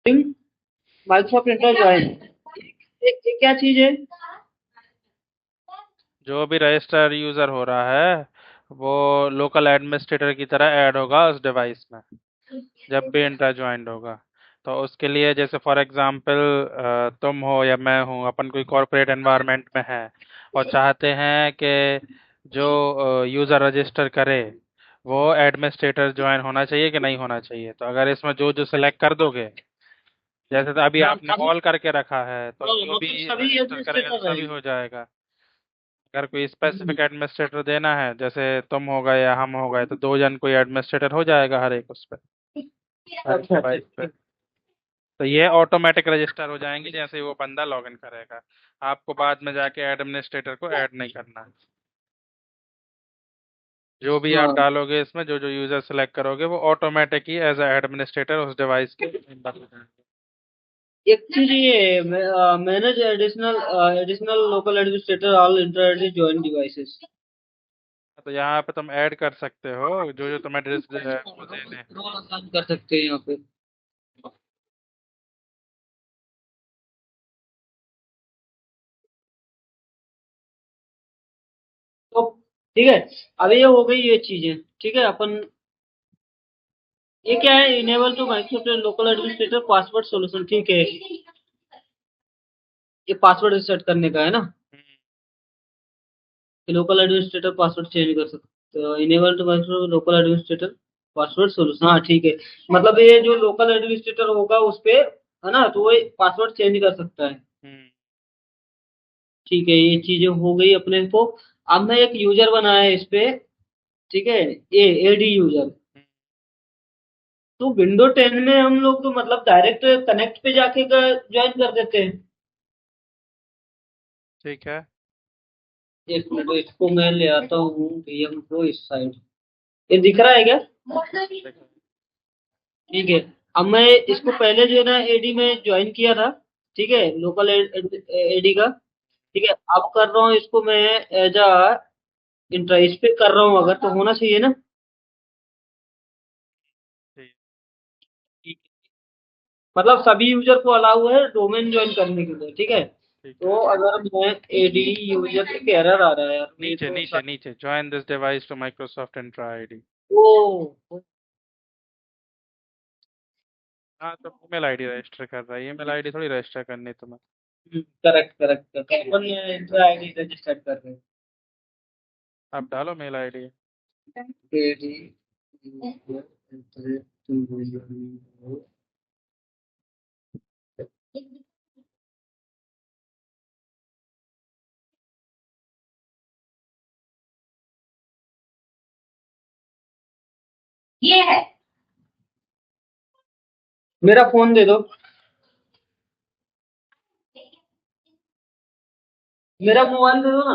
Microsoft inter join, ये क्या चीज है? जो भी रजिस्टर यूजर हो रहा है वो लोकल एडमिनिस्ट्रेटर की तरह ऐड होगा उस डिवाइस में जब भी इंट्रा ज्वाइंट होगा। तो उसके लिए जैसे फॉर एग्जांपल तुम हो या मैं हूँ, अपन कोई कॉर्पोरेट एनवायरनमेंट में है और चाहते हैं कि जो यूज़र रजिस्टर करे वो एडमिनिस्ट्रेटर ज्वाइन होना चाहिए कि नहीं होना चाहिए। तो अगर इसमें जो जो सिलेक्ट कर दोगे, जैसे तो अभी हाँ आपने अभी, ऑल करके रखा है तो हाँ जो भी मतलब सभी रजिस्टर करेगा एडमिनिस्ट्रेटर तो सभी रहेंगे। हो जाएगा। अगर कोई हम्म, स्पेसिफिक एडमिनिस्ट्रेटर देना है, जैसे तुम हो गए या हम हो गए, तो दो जन कोई एडमिनिस्ट्रेटर हो जाएगा हर एक उस पे, हर एक अच्छा अच्छा डिवाइस पे। तो ये ऑटोमेटिक रजिस्टर हो जाएंगे जैसे ही वो बंदा लॉगिन करेगा। आपको बाद में जाके एडमिनिस्ट्रेटर को ऐड नहीं करना। जो भी आप हाँ। डालोगे इसमें, जो जो यूजर सेलेक्ट करोगे वो ऑटोमेटिक ही एज अ एडमिनिस्ट्रेटर उस डिवाइस के मेंबर हो जाएंगे। एक चीज ये manage additional additional local administrator all Entra join devices. तो यहाँ पे तुम ऐड कर सकते हो जो जो तुम्हें एड्रेस वो देने हैं। रोल असाइन कर सकते हैं यहाँ पे। तो ठीक है, अभी ये हो गई ये चीजें। ठीक है अपन, ये क्या है, enable to Microsoft local administrator password solution. ठीक है, ये पासवर्ड सेट करने का है ना, हम्म, कि लोकल एडमिनिस्ट्रेटर पासवर्ड चेंज कर सकते हो। Enable to Microsoft local administrator password solution, हाँ ठीक है। मतलब ये जो लोकल एडमिनिस्ट्रेटर होगा उस पे, है ना, तो वो पासवर्ड चेंज कर सकता है। हम्म, ठीक है, ये चीजें हो गई अपने को। अब मैं एक यूजर बनाया है इस पे। ठीक है, ए एडी यूजर। हम्म, तो विंडो 10 में हम लोग तो मतलब डायरेक्ट कनेक्ट पे जाके ज्वाइन कर देते हैं। ठीक है। एक मिनट, इसको मैं ले आता हूँ VM को इस साइड। ये दिख रहा है क्या? देखो। ठीक है, अब मैं इसको पहले जो है ना एडी में ज्वाइन किया था। ठीक है, लोकल एडी का। ठीक है, अब कर रहा हूँ इसको मैं एज अ इंट्रा इस पे कर रहा हूँ, अगर तो होना चाहिए ना। ठीक। ठीक है। मतलब सभी यूजर को अलाउ है डोमेन ज्वाइन करने के लिए। ठीक है, ठीक तो है। अगर मैं एडी यूजर एक एरर आ रहा है यार, ये नीचे तो नीचे नीचे join this device to Microsoft Entra ID. ओ हाँ, तो ईमेल आईडी रजिस्टर कर रहा है, ईमेल आईडी थोड़ी रजिस्टर करनी है तुम्हें। करेक्ट करेक्ट करेक्ट, अपन इंट्रा आईडी रजिस्टर कर रहे हैं। आप डालो मेल आईडी। एडी ये है, मेरा फोन दे दो, मेरा मोबाइल दे दो ना।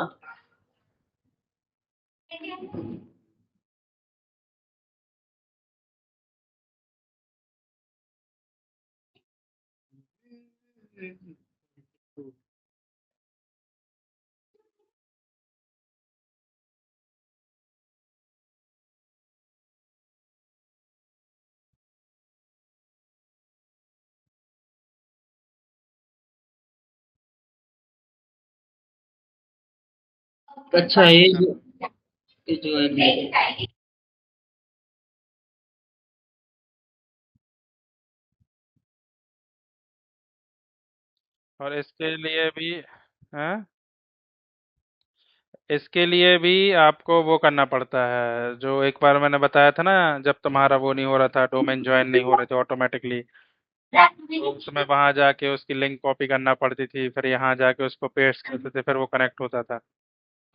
अच्छा, ये जो है, और इसके लिए भी, हाँ, इसके लिए भी आपको वो करना पड़ता है जो एक बार मैंने बताया था ना, जब तुम्हारा वो नहीं हो रहा था, डोमेन ज्वाइन नहीं हो रहे थे ऑटोमेटिकली, तो उस समय वहां जाके उसकी लिंक कॉपी करना पड़ती थी, फिर यहाँ जाके उसको पेस्ट करते थे, फिर वो कनेक्ट होता था।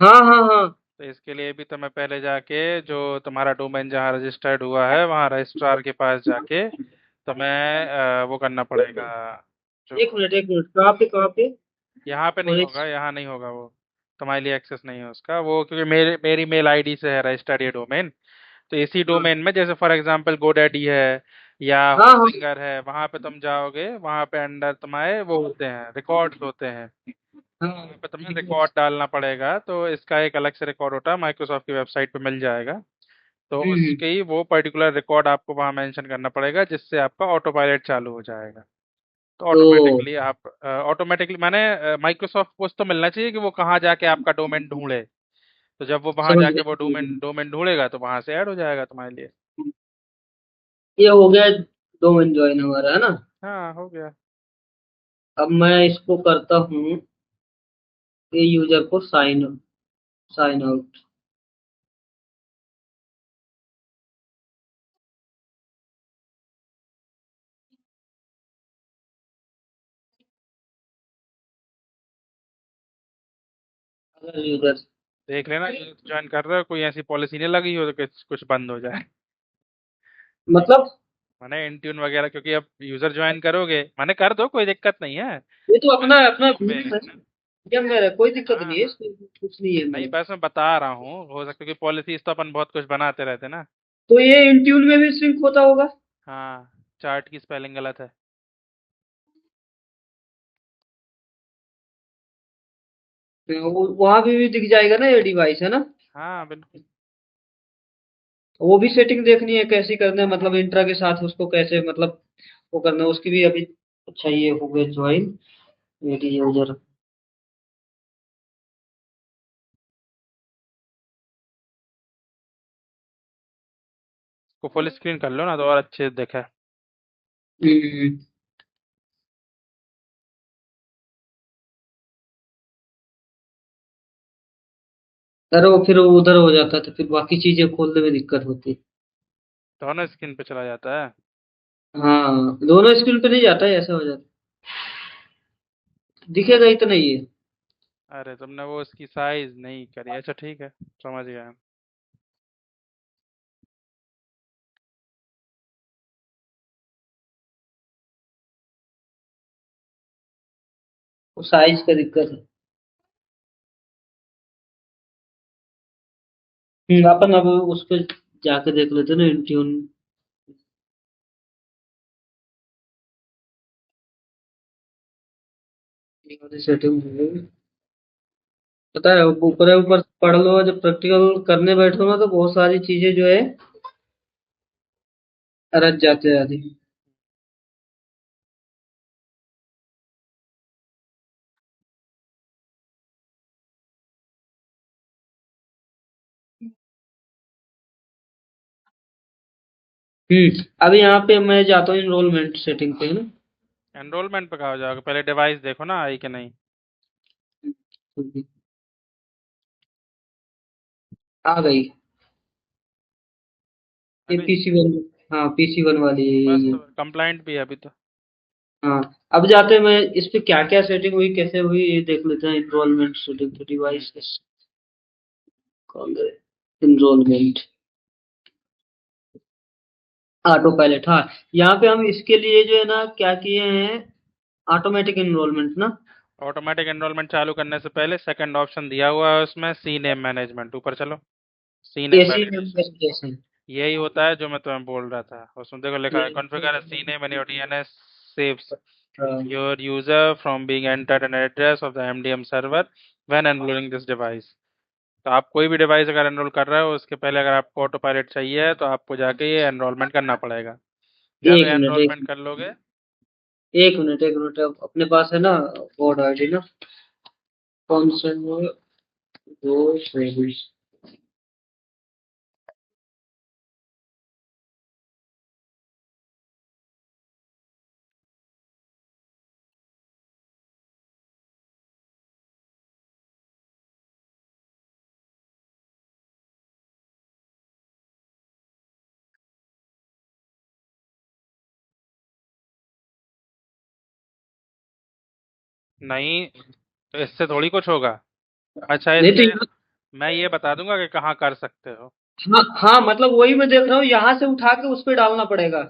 हाँ हाँ हाँ। तो इसके लिए भी तुम्हें पहले जाके जो तुम्हारा डोमेन जहाँ रजिस्टर्ड हुआ है वहाँ रजिस्ट्रार के पास जाके तुम्हें वो करना पड़ेगा। जो एक मिनट, कहाँ पे? यहाँ पे नहीं और होगा, यहाँ नहीं होगा वो, तुम्हारे लिए एक्सेस नहीं है उसका वो, क्योंकि मेरी मेल आईडी से है रजिस्टर्ड ये डोमेन। तो इसी हाँ डोमेन में जैसे फॉर एग्जांपल गोडैडी है या हाँ हाँ होस्टिंगर है, वहां पे तुम जाओगे, वहां पे अंडर तुम्हारे वो होते हैं, रिकॉर्ड्स होते हैं, हाँ। वहां पे तुम्हें रिकॉर्ड डालना पड़ेगा। तो इसका एक अलग से रिकॉर्ड होता है, माइक्रोसॉफ्ट की वेबसाइट पे मिल जाएगा। तो हम्म, उसकी वो पर्टिकुलर रिकॉर्ड आपको वहां मेंशन करना पड़ेगा जिससे आपका ऑटो पायलट चालू हो जाएगा। तो तो ऑटोमेटिकली आप ऑटोमेटिकली माने माइक्रोसॉफ्ट को तो मिलना चाहिए कि वो कहाँ जाके आपका डोमेन ढूंढे। तो जब वो वहां समझ जाके वो गए। डोमेन डोमेन ढूंढेगा तो वहां से ऐड हो जाएगा तुम्हारे लिए। ये हो गया डोमेन ज्वाइन हमारा, है ना। हाँ हो गया। अब मैं इसको करता हूँ, ये यूजर को साइन आउट। अगर यूजर, देख लेना ज्वाइन कर रहे हो कोई ऐसी पॉलिसी नहीं लगी हो तो कुछ कुछ बंद हो जाए। मतलब माने इंट्यून वगैरह, क्योंकि अब यूजर ज्वाइन करोगे माने कर दो, कोई दिक्कत नहीं है। ये तो अपना अपना वहाँ पे व्यूज है, क्या मेरा कोई दिक्कत हाँ नहीं है हाँ। इसमें, कुछ नहीं है नहीं मेरा। बस मैं बता रहा हूँ, हो सकता है कि पॉलिसीज तो अपन बहुत कुछ बनाते रहते हैं ना। तो ये इंट्यून में भी सिंक होता होगा। हाँ, चार्ट की स्पेलिंग गलत है। वो वहां भी दिख जाएगा ना ये डिवाइस, है ना। हाँ बिल्कुल। वो भी सेटिंग देखनी है कैसी करना है, मतलब इंट्रा के साथ उसको कैसे, मतलब वो करना है उसकी भी अभी। अच्छा, ये हो गया ज्वाइन एडी यूजर। इसको फुल स्क्रीन कर लो ना तो और अच्छे से दिखे। हम्म। अरे वो फिर उधर हो जाता है तो फिर बाकी चीजें खोलने में दिक्कत होती है। दोनों स्क्रीन पे चला जाता है। हाँ, दोनों स्क्रीन पे नहीं जाता है, ऐसा हो जाता है। दिखेगा ही तो नहीं है। अरे तुमने वो उसकी साइज नहीं करी, अच्छा ठीक है, समझ गया। वो साइज का दिक्कत है। अपन अब उस पे जाके देख लेते हैं ना इंट्यून। सेटिंग पता है, ऊपर ऊपर पढ़ लो, जब प्रैक्टिकल करने बैठो ना तो बहुत सारी चीजें जो है रच जाते हैं आदि। अभी यहाँ पे मैं जाता हूँ इनरोलमेंट सेटिंग पे, है ना। एनरोलमेंट पे कहा जाओगे, पहले डिवाइस देखो ना आई कि नहीं। हम्म, आ गई। ये अरे PC 1। हाँ, PC 1 वाली है बस ये। तो कंप्लाइंट भी है अभी तो। हाँ, अब जाते हैं, मैं इस पे क्या क्या सेटिंग हुई कैसे हुई ये देख लेते हैं। इनरोलमेंट सेटिंग तो डिवाइस हम्म। Call enrollment autopilot. हाँ, यहाँ पे हम इसके लिए जो है ना क्या किए हैं, ऑटोमेटिक इनरोलमेंट ना। ऑटोमेटिक एनरोलमेंट चालू करने से पहले सेकंड ऑप्शन दिया हुआ है उसमें, सी नेम मैनेजमेंट, ऊपर चलो। C name AC validation, verification. यही होता है जो मैं तुम्हें बोल रहा था। उसमें देखो लिखा है configure C name and your DNS saves your user from being entered an address of the MDM server when enrolling this device. तो आप कोई भी डिवाइस अगर एनरोल कर रहे हो उसके पहले अगर आपको ऑटो पायलट चाहिए तो आपको जाके ये एनरोलमेंट करना पड़ेगा। जब एक मिनट, एनरोलमेंट कर लोगे। एक मिनट अपने पास है ना कोड आईडी ना, कौन सा है? दो सर्विस। नहीं, तो इससे थोड़ी कुछ होगा। अच्छा नहीं तो इसके मैं ये बता दूंगा कि कहाँ कर सकते हो। हाँ हाँ, मतलब वही मैं देख रहा हूँ, यहाँ से उठा के उस पे डालना पड़ेगा।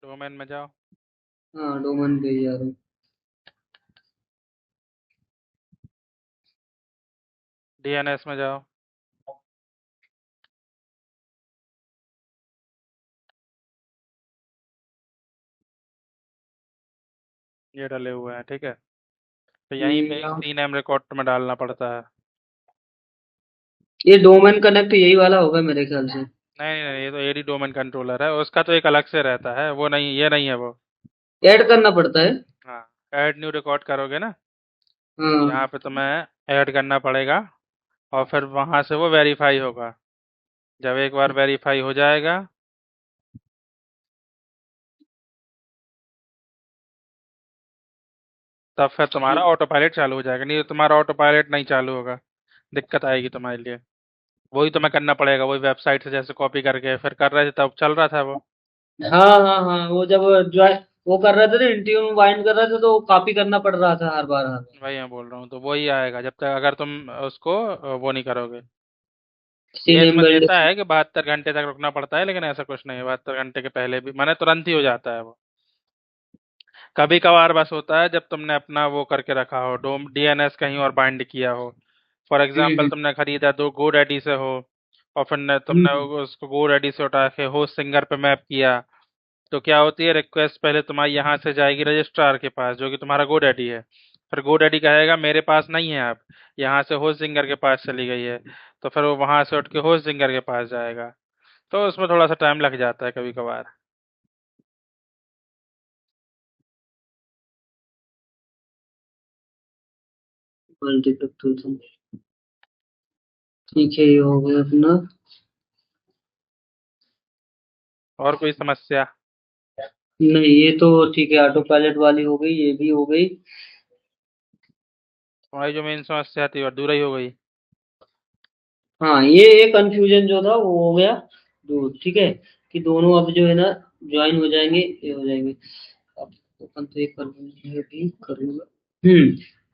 डोमेन में जाओ। हाँ, डोमेन पे ही आ रहा हूँ। डीएनएस में जाओ। ये डले हुए हैं, ठीक है। तो यहीं पे यहाँ सी नेम रिकॉर्ड में डालना पड़ता है। ये डोमेन कनेक्ट यही वाला होगा मेरे ख्याल से। नहीं नहीं, ये तो एडी डोमेन कंट्रोलर है, उसका तो एक अलग से रहता है, वो नहीं, ये नहीं है वो। ऐड करना पड़ता है। हाँ, ऐड न्यू रिकॉर्ड करोगे ना, हाँ। यहाँ पे तुम्हें ऐड करना पड़ेगा, और फिर वहां से वो वेरीफाई होगा। जब एक बार वेरीफाई हो जाएगा, तब फिर तुम्हारा ऑटो पायलट चालू हो जाएगा, नहीं तो तुम्हारा ऑटो पायलट नहीं चालू होगा, दिक्कत आएगी तुम्हारे लिए। वही तुम्हें करना पड़ेगा, वही वेबसाइट से जैसे कॉपी करके फिर कर रहे थे तब चल रहा था वो। हाँ हाँ हाँ, वो जब जो है वो कर रहे थे ना, इंटरव्यू बाइंड कर रहे थे, तो कॉपी करना पड़ रहा था हर बार हर बार। वही मैं बोल रहा हूँ, तो वही आएगा जब तक अगर तुम उसको वो नहीं करोगे। सी ये नेम इसमें बिल्ड। देता है कि 72 घंटे तक रुकना पड़ता है, लेकिन ऐसा कुछ नहीं है, 72 घंटे के पहले भी माने तुरंत ही हो जाता है वो। कभी कभार बस होता है जब तुमने अपना वो करके रखा हो, डोम डीएनएस कहीं और बाइंड किया हो। फॉर एग्जाम्पल हम्म तुमने खरीदा तो गोडैडी से हो, और फिर तुमने हम्म उसको गोडैडी से उठा के होस्ट सिंगर पे मैप किया, तो क्या होती है, रिक्वेस्ट पहले तुम्हारी यहाँ से जाएगी रजिस्ट्रार के पास जो कि तुम्हारा गोडैडी है। फिर गोडैडी कहेगा मेरे पास नहीं है, अब यहाँ से होस्ट सिंगर के पास चली गई है, तो फिर वो वहां से उठ के होस्ट सिंगर के पास जाएगा। तो उसमें थोड़ा सा टाइम लग जाता है कभी कभार। मल्टीप्लेक्स। ठीक है, ये हो गया अपना। और कोई समस्या? नहीं, ये तो ठीक है, ऑटो पायलट वाली हो गई, ये भी हो गई। तुम्हारी जो मेन समस्या थी वो दूर ही हो गई। हाँ, ये कंफ्यूजन जो था वो हो गया दूर। ठीक है, कि दोनों अब जो है ना ज्वाइन हो जाएंगे, ये हो जाएंगे। अब अपन तो ये कर लूंगा, ये भी कर लूंगा।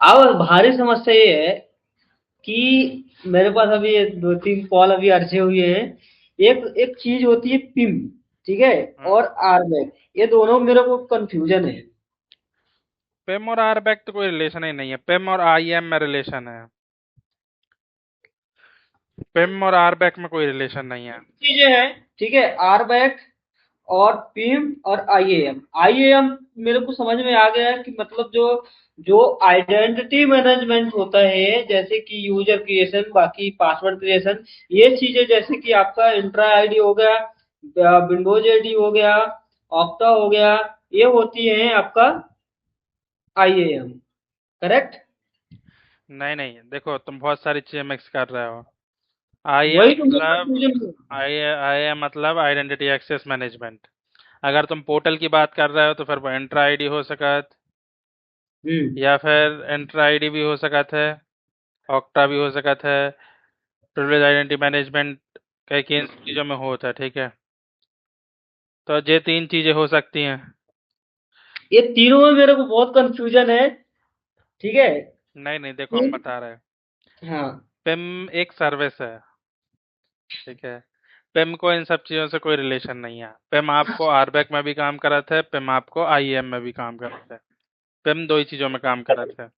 अब भारी समस्या ये है कि मेरे पास अभी ये दो तीन कॉल अभी अर्जे हुए हैं। एक एक चीज होती है पिम, ठीक है, हम्म। और आरबैक, ये दोनों मेरे को कंफ्यूजन है। पिम और आरबैक तो कोई रिलेशन ही नहीं है, पिम और आईएम में रिलेशन है, पिम और आरबैक में कोई रिलेशन नहीं है। चीजें हैं, ठीक है, आरबैक और पीएम और आईएएम। आईएएम मेरे को समझ में आ गया है कि मतलब जो जो आइडेंटिटी मैनेजमेंट होता है, जैसे कि यूजर क्रिएशन, बाकी पासवर्ड क्रिएशन, ये चीजें जैसे कि आपका इंट्रा आईडी हो गया, विंडोज आईडी हो गया, ऑक्टा हो गया, ये होती है आपका आईएएम। करेक्ट। नहीं नहीं, देखो तुम बहुत सारी चीजें मिक्स कर रहे हो। आईएम वही तो मुझे मतलब कंफ्यूजन है। आईएम मतलब आइडेंटिटी एक्सेस मैनेजमेंट। अगर तुम पोर्टल की बात कर रहे हो तो फिर वो इंट्रा आईडी हो सकत, हम्म या फिर इंट्रा आईडी भी हो सकत है, ऑक्टा भी हो सकत है, प्रिविलेज आइडेंटिटी मैनेजमेंट कई किन चीज़ों में होता है, ठीक है। तो ये 3 चीज़ें हो सकती हैं। ये तीनों में मेरे को बहुत कंफ्यूजन है। ठीक है। नहीं नहीं, देखो हम पिम। बता रहे हैं। हाँ। पिम एक सर्विस है, ठीक है। पिम को इन सब चीज़ों से कोई रिलेशन नहीं है। पिम आपको आरबैक में भी काम करत है, पिम आपको आईएम में भी काम करत है। पिम दो ही चीज़ों में काम करत है।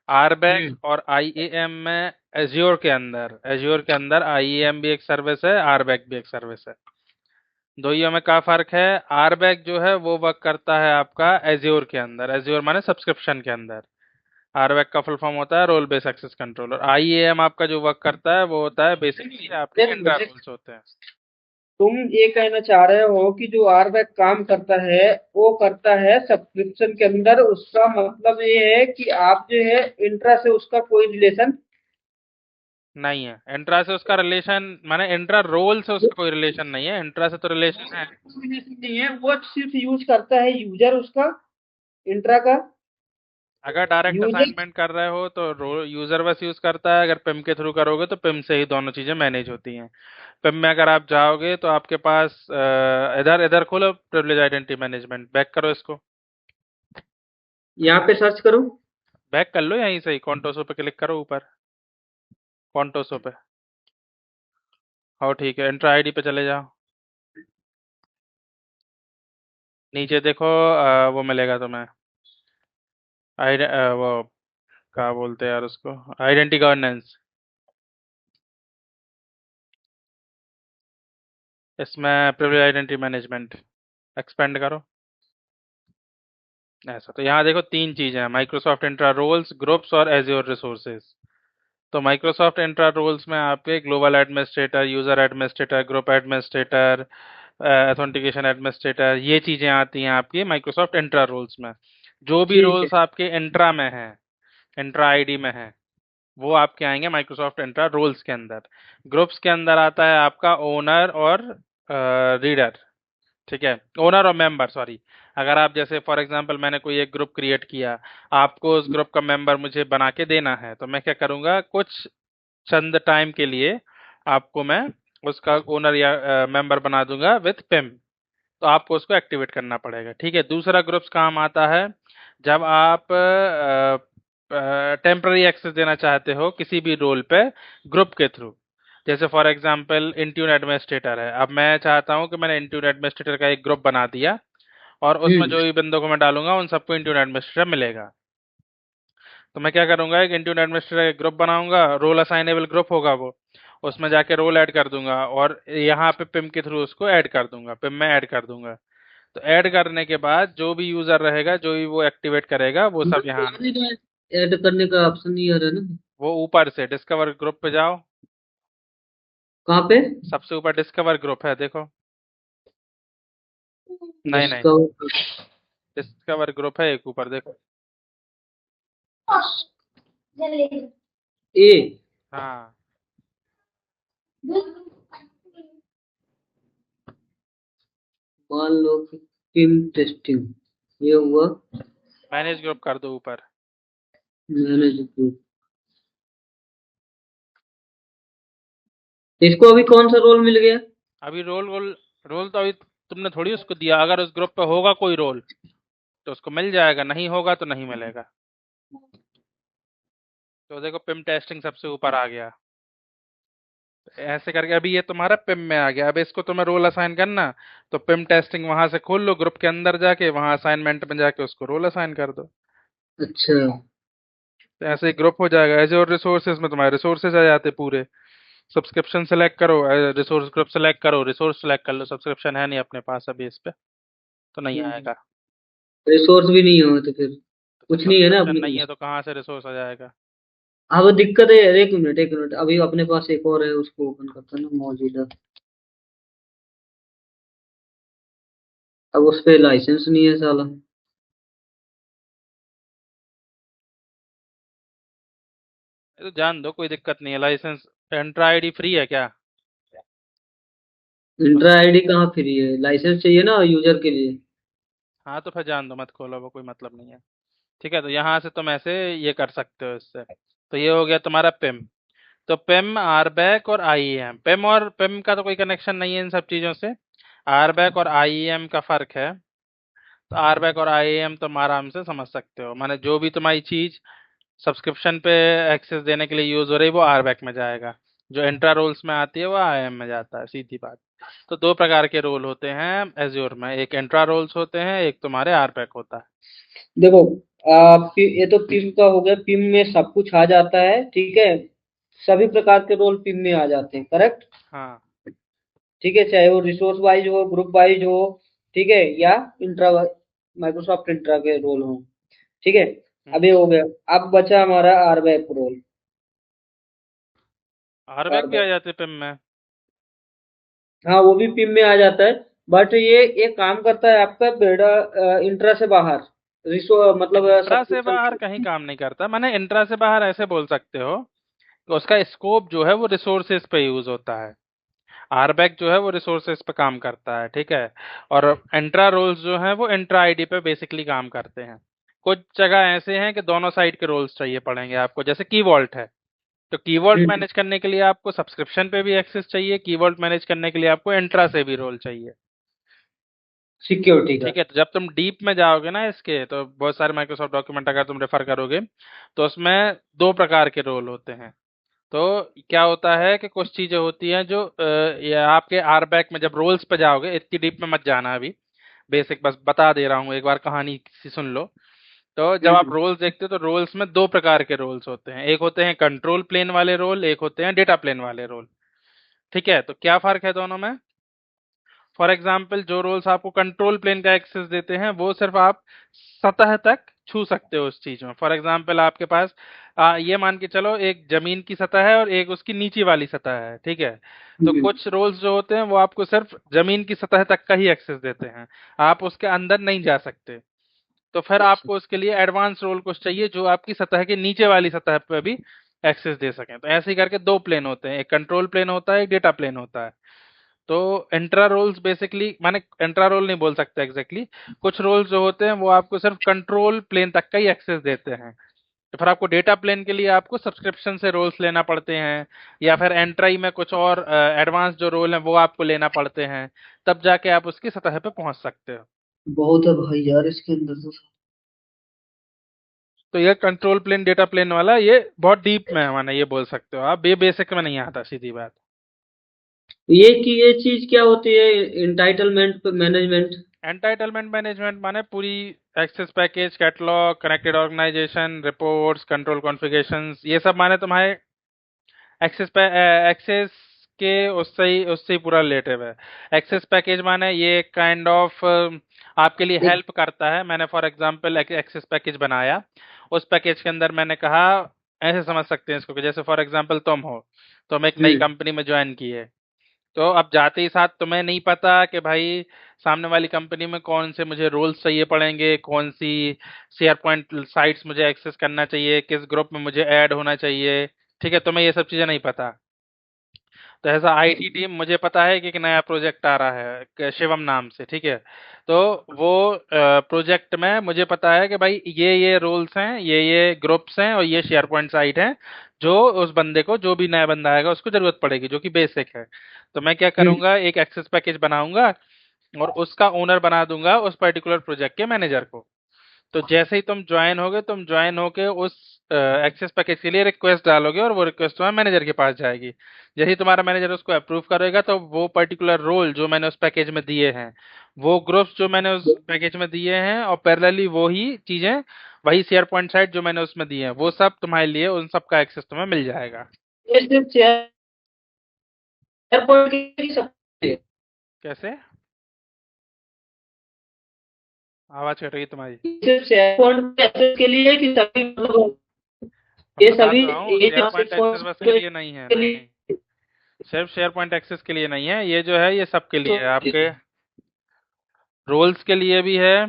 आरबैक हम्म और आईएएम में एज्योर के अंदर आईएएम भी एक सर्विस है, आरबैक भी एक सर्विस है। दोइयों में क्या फ़र्क है? आरबैक जो है वो वर्क करता है आपका एज्योर के अंदर, एज्योर माने सब्सक्रिप्शन के अंदर। आरबैक का फुल फॉर्म होता है role based access controller. IAM आपका जो वर्क करता है वो होता है बेसिकली आपके देखो इंट्रा देख, रोल्स होते हैं। तुम ये कहना चाह रहे हो कि जो आरबैक काम करता है वो करता है सब्सक्रिप्शन के अंदर, उसका मतलब ये है कि आप जो है इंट्रा से उसका कोई रिलेशन नहीं है, इंट्रा से उसका रिलेशन माने इंट्रा रोल से उसका कोई रिलेशन नहीं है, इंट्रा से तो रिलेशन है। नहीं है, वो सिर्फ यूज करता है यूजर उसका, इंट्रा का अगर डायरेक्ट यूजर। असाइनमेंट कर रहे हो तो यूजर बस यूज करता है, अगर पिम के थ्रू करोगे तो पिम से ही दोनों चीजें मैनेज होती हैं। पिम में अगर आप जाओगे तो आपके पास इधर इधर खोलो, प्रिविलेज आइडेंटिटी मैनेजमेंट, बैक करो इसको, यहाँ पे सर्च करो। बैक कर लो यहीं से ही, कॉन्टोसो पे क्लिक करो ऊपर, कॉन्टोसो पे। हाँ ठीक है, इंट्रा आईडी पे चले जाओ, नीचे देखो वो मिलेगा तुम्हें, वो क्या बोलते हैं यार उसको, आइडेंटिटी गवर्नेंस। इसमें प्रिविलेज आइडेंटिटी मैनेजमेंट एक्सपेंड करो। ऐसा तो यहाँ देखो तीन चीजें हैं, माइक्रोसॉफ्ट इंट्रा रोल्स, ग्रुप्स और एज्योर रिसोर्सेज। तो माइक्रोसॉफ्ट इंट्रा रोल्स में आपके global administrator, user administrator, group administrator, authentication administrator, ये चीजें आती हैं आपकी माइक्रोसॉफ्ट इंट्रा रोल्स में। जो भी ठीक है। रोल्स आपके इंट्रा में हैं, इंट्रा आईडी में हैं, वो आपके आएंगे माइक्रोसॉफ्ट इंट्रा रोल्स के अंदर। ग्रुप्स के अंदर आता है आपका ओनर और रीडर, ठीक है, ओनर और मेंबर, सॉरी। अगर आप जैसे फॉर एग्जांपल मैंने कोई एक ग्रुप क्रिएट किया, आपको उस ग्रुप का मेंबर मुझे बना के देना है, तो मैं क्या करूंगा, कुछ चंद टाइम के लिए आपको मैं उसका ओनर या मेंबर बना दूंगा विथ पिम। तो आपको उसको एक्टिवेट करना पड़ेगा, ठीक है। दूसरा ग्रुप्स काम आता है जब आप टेम्पररी एक्सेस देना चाहते हो किसी भी रोल पे ग्रुप के थ्रू। जैसे फॉर एग्जांपल इंट्यून एडमिनिस्ट्रेटर है, अब मैं चाहता हूं कि मैंने इंट्यून एडमिनिस्ट्रेटर का एक ग्रुप बना दिया और उसमें हम्म। जो भी बंदों को मैं डालूंगा उन सबको इंट्यून एडमिनिस्ट्रेटर मिलेगा। तो मैं क्या करूंगा, एक इंट्यून एडमिनिस्ट्रेटर ग्रुप बनाऊंगा, रोल असाइनेबल ग्रुप होगा वो, उसमें जाके रोल ऐड कर दूंगा और यहाँ पे पिम के थ्रू उसको ऐड कर दूंगा, पिम में ऐड कर दूंगा। तो ऐड करने के बाद जो भी यूजर रहेगा, जो भी वो एक्टिवेट करेगा, वो सब बस यहाँ, ऐड करने का ऑप्शन नहीं आ रहा है ना। वो ऊपर से डिस्कवर ग्रुप पे जाओ, कहाँ पे? सबसे ऊपर डिस्कवर ग्रुप है देखो। नहीं नहीं, डिस्कवर। डिस्कवर ग्रुप है एक ऊपर देखो। ए। हाँ, मान लो कि टीम टेस्टिंग ये हुआ। मैनेज ग्रुप कर दो ऊपर। Manage group. इसको अभी कौन सा रोल मिल गया? अभी रोल रोल रोल तो अभी तुमने थोड़ी उसको दिया, अगर उस ग्रुप पे होगा कोई रोल तो उसको मिल जाएगा, नहीं होगा तो नहीं मिलेगा। तो देखो पिम टेस्टिंग सबसे ऊपर आ गया। ऐसे करके अभी ये तुम्हारा पिम में आ गया। अब इसको तुम्हें रोल असाइन करना, तो पिम टेस्टिंग वहां से खोल लो, ग्रुप के अंदर जाके वहां असाइनमेंट में जाके उसको रोल असाइन कर दो। अच्छा। तो ऐसे ही ग्रुप हो जाएगा। एज़्योर रिसोर्सेज में तुम्हारे रिसोर्सेज आ जाते पूरे। सब्सक्रिप्शन सेलेक्ट करो, रिसोर्स ग्रुप सेलेक्ट करो, रिसोर्स सेलेक्ट कर लो। सब्सक्रिप्शन है नहीं अपने पास अभी इस पे, तो नहीं आएगा। रिसोर्स भी नहीं हो तो फिर तो जब कुछ नहीं है ना सब्सक्रिप्शन अपने नहीं है पास। तो कहाँ से रिसोर्स आ जाएगा। हाँ वो दिक्कत है। एक मिनट एक मिनट, अभी अपने पास एक और है, उसको ओपन करता है ना मौजूदा। अब उस पे लाइसेंस नहीं है साला। ये तो जान दो, कोई दिक्कत नहीं है। लाइसेंस एंट्रा आईडी फ्री है क्या। इंट्रा आईडी कहाँ फ्री है? लाइसेंस चाहिए ना यूजर के लिए। हाँ तो फिर जान दो, मत खोलो, वो कोई मतलब नहीं है। ठीक है, तो यहाँ से तुम ऐसे ये कर सकते हो इससे। तो ये हो गया तुम्हारा पिम। तो पिम, आरबैक और आईएम, पिम और पिम का तो कोई कनेक्शन नहीं है इन सब चीजों से। आरबैक और आईएम का फर्क है। तो आरबैक और आईएम तुम आराम से समझ सकते हो, माने जो भी तुम्हारी चीज सब्सक्रिप्शन पे एक्सेस देने के लिए यूज हो रही है वो आरबैक में जाएगा, जो इंट्रा रोल्स में आती है वो आईएम में जाता है, सीधी बात। तो दो प्रकार के रोल होते हैं एज्योर में, एक इंट्रा रोल्स होते हैं, एक तुम्हारे आरबैक होता है। देखो, ये तो पिम का हो गया। पिम में सब कुछ आ जाता है, ठीक है। सभी प्रकार के रोल पिम में आ जाते हैं, करेक्ट। हाँ। ठीक है, चाहे वो रिसोर्स वाइज हो, ग्रुप वाइज हो, ठीक है, या इंट्रा, माइक्रोसॉफ्ट इंट्रा के रोल हो, ठीक है। अब हम्म। ये हो गया। अब बचा हमारा आरबैक रोल। आरबैक भी आ आरबैक, जाते पिम में। हाँ वो भी पिम में आ जाता है। बट ये काम करता है आपका बेड़ा इंट्रा से बाहर, मतलब इंट्रा से सब्सक्रिप्शन। बाहर कहीं काम नहीं करता, मैंने इंट्रा से बाहर ऐसे बोल सकते हो कि उसका स्कोप जो है वो रिसोर्सेज पे यूज होता है। आरबैक जो है वो रिसोर्सेज पे काम करता है, ठीक है। और इंट्रा रोल्स जो हैं वो इंट्रा आईडी पे बेसिकली काम करते हैं। कुछ जगह ऐसे हैं कि दोनों साइड के रोल्स चाहिए पड़ेंगे आपको, जैसे की वॉल्ट है। तो की वॉल्ट मैनेज करने के लिए आपको सब्सक्रिप्शन पे भी एक्सेस चाहिए, की वॉल्ट मैनेज करने के लिए आपको इंट्रा से भी रोल चाहिए। सिक्योरिटी का। ठीक है, तो जब तुम डीप में जाओगे ना इसके, तो बहुत सारे माइक्रोसॉफ्ट डॉक्यूमेंट अगर तुम रेफर करोगे तो उसमें दो प्रकार के रोल होते हैं। तो क्या होता है कि कुछ चीजें होती हैं जो ये आपके आरबैक में जब रोल्स पे जाओगे, इतनी डीप में मत जाना अभी, बेसिक बस बता दे रहा हूँ, एक बार कहानी सी सुन लो। तो जब आप हम्म। रोल्स देखते हो तो रोल्स में दो प्रकार के रोल्स होते हैं, एक होते हैं कंट्रोल प्लेन वाले रोल, एक होते हैं डेटा प्लेन वाले रोल। ठीक है, तो क्या फर्क है दोनों में। फॉर एग्जाम्पल जो रोल्स आपको कंट्रोल प्लेन का एक्सेस देते हैं वो सिर्फ आप सतह तक छू सकते हो उस चीज में। फॉर एग्जाम्पल आपके पास ये मान के चलो एक जमीन की सतह है और एक उसकी नीचे वाली सतह है, ठीक है। तो हम्म, कुछ रोल्स जो होते हैं वो आपको सिर्फ जमीन की सतह तक का ही एक्सेस देते हैं, आप उसके अंदर नहीं जा सकते। तो फिर अच्छा। आपको उसके लिए एडवांस रोल कुछ चाहिए जो आपकी सतह के नीचे वाली सतह पे भी एक्सेस दे सकें। तो ऐसे ही करके दो प्लेन होते हैं, एक कंट्रोल प्लेन होता है, एक डेटा प्लेन होता है। तो इंट्रा रोल्स बेसिकली माने इंट्रा रोल नहीं बोल सकते एग्जैक्टली, कुछ रोल्स जो होते हैं वो आपको सिर्फ कंट्रोल प्लेन तक का ही एक्सेस देते हैं। तो फिर आपको डेटा प्लेन के लिए आपको सब्सक्रिप्शन से रोल्स लेना पड़ते हैं, या फिर एंट्राई में कुछ और एडवांस जो रोल हैं वो आपको लेना पड़ते हैं, तब जाके आप उसकी सतह पे पहुंच सकते हो। बहुत है भाई यार इसके अंदर तो। तो ये कंट्रोल प्लेन डेटा प्लेन वाला ये बहुत डीप में है, माने ये बोल सकते हो आप, ये बेसिक में नहीं आता, सीधी बात। ये चीज क्या होती है, इंटाइटलमेंट मैनेजमेंट? एंटाइटलमेंट मैनेजमेंट माने पूरी access package, catalog, connected organization, reports, control configurations, ये सब माने तुम्हारे एक्सेस के उससे ही पूरा रिलेटिव है। एक्सेस पैकेज माने ये काइंड ऑफ आपके लिए एक। हेल्प करता है। मैंने फॉर एग्जांपल एक एक्सेस पैकेज बनाया, उस पैकेज के अंदर मैंने कहा, ऐसे समझ सकते हैं इसको कि जैसे फॉर एग्जांपल तुम एक नई हम्म। कंपनी में ज्वाइन किए, तो अब जाते ही साथ तुम्हें नहीं पता कि भाई सामने वाली कंपनी में कौन से मुझे रोल्स चाहिए पड़ेंगे, कौन सी शेयर पॉइंट साइट्स मुझे एक्सेस करना चाहिए, किस ग्रुप में मुझे ऐड होना चाहिए, ठीक है, तुम्हें ये सब चीजें नहीं पता। तो ऐसा आईटी टीम मुझे पता है कि एक नया प्रोजेक्ट आ रहा है शिवम नाम से, ठीक है। तो वो प्रोजेक्ट में मुझे पता है कि भाई ये रोल्स हैं, ये ग्रुप्स हैं और ये शेयर पॉइंट साइट है, जो उस बंदे को, जो भी नया बंदा आएगा उसको जरूरत पड़ेगी, जो कि बेसिक है। तो मैं क्या हम्म। करूंगा, एक एक्सेस पैकेज बनाऊंगा और उसका ओनर बना दूंगा उस पर्टिकुलर प्रोजेक्ट के मैनेजर को। तो जैसे ही तुम ज्वाइन होके उस एक्सेस पैकेज के लिए रिक्वेस्ट डालोगे और वो रिक्वेस्ट तुम्हारे मैनेजर के पास जाएगी। जैसे ही तुम्हारा मैनेजर उसको अप्रूव करेगा तो वो पर्टिकुलर रोल जो मैंने उस पैकेज में दिए हैं, वो ग्रुप्स जो मैंने उस पैकेज में दिए हैं, और पैरेलली वो ही चीजें, वही शेयर पॉइंट साइट जो मैंने उसमें दिए हैं, वो सब तुम्हारे लिए उन सब का एक्सेस तुम्हें मिल जाएगा। ये सिर्फ शेयर पॉइंट की सकते हैं? कैसे? आवाज कट रही है तुम्हारी। सिर्फ शेयर पॉइंट एक्सेस के लिए है कि सभी मतलब अब ये बता सभी, तो रहा हूँ, ये शेयर जो पॉइंट सिर्फ एक्सेस बस के लिए नहीं है, के नहीं नहीं, लिए सिर्फ शेयर पॉइंट एक्सेस के लिए नहीं है, ये जो है ये सबके लिए तो है, आपके रोल्स के लिए भी है,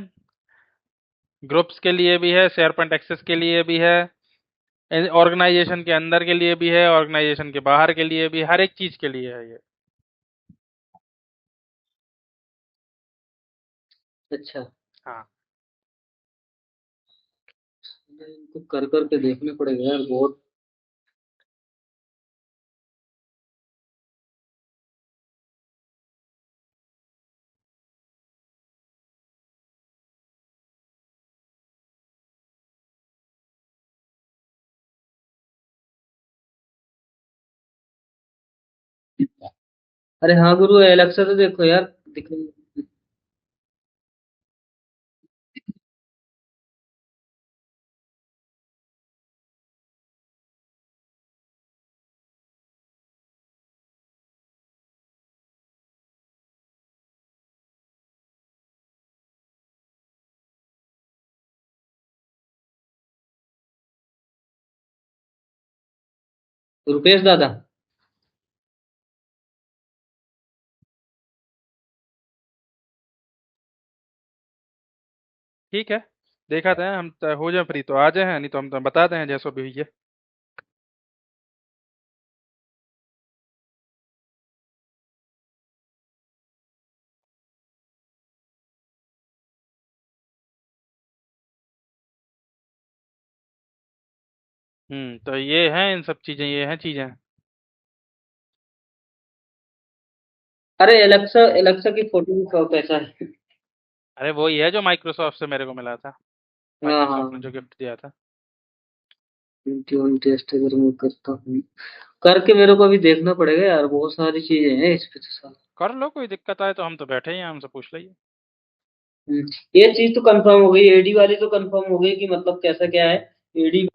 ग्रुप्स के लिए भी है, शेयर पॉइंट एक्सेस के लिए भी है, ऑर्गेनाइजेशन के अंदर के लिए भी है, ऑर्गेनाइजेशन के बाहर के लिए भी, हर एक चीज के लिए है ये। अच्छा। हाँ। इनको कर करके देखने पड़ेगा यार बहुत। अरे हाँ गुरु, एलेक्सा तो देखो यार, दिख। रुपेश दादा। ठीक है, देखा था हम, हो जाए फ्री तो आ जाए, नहीं तो हम तो बता दें जैसो भी हुई है। तो ये है, इन सब चीजें, ये हैं चीजें। अरे एलेक्सा, एलेक्सा की फोटो भी बहुत पैसा है। अरे वही है जो माइक्रोसॉफ्ट से मेरे को मिला था, हाँ माइक्रोसॉफ्ट ने हाँ। जो गिफ्ट दिया था। ट्यून टेस्ट अगर मैं करता हूँ, करके मेरे को अभी देखना पड़ेगा यार, बहुत सारी चीजें हैं इस पे तो सारा। कर लो, कोई दिक्कत आए तो हम तो बैठे ही हैं, हमसे पूछ लीजिए। ये चीज तो कंफर्म हो गई, एडी वाली तो कंफर्म हो गई कि मतलब कैसा क्या है। एडी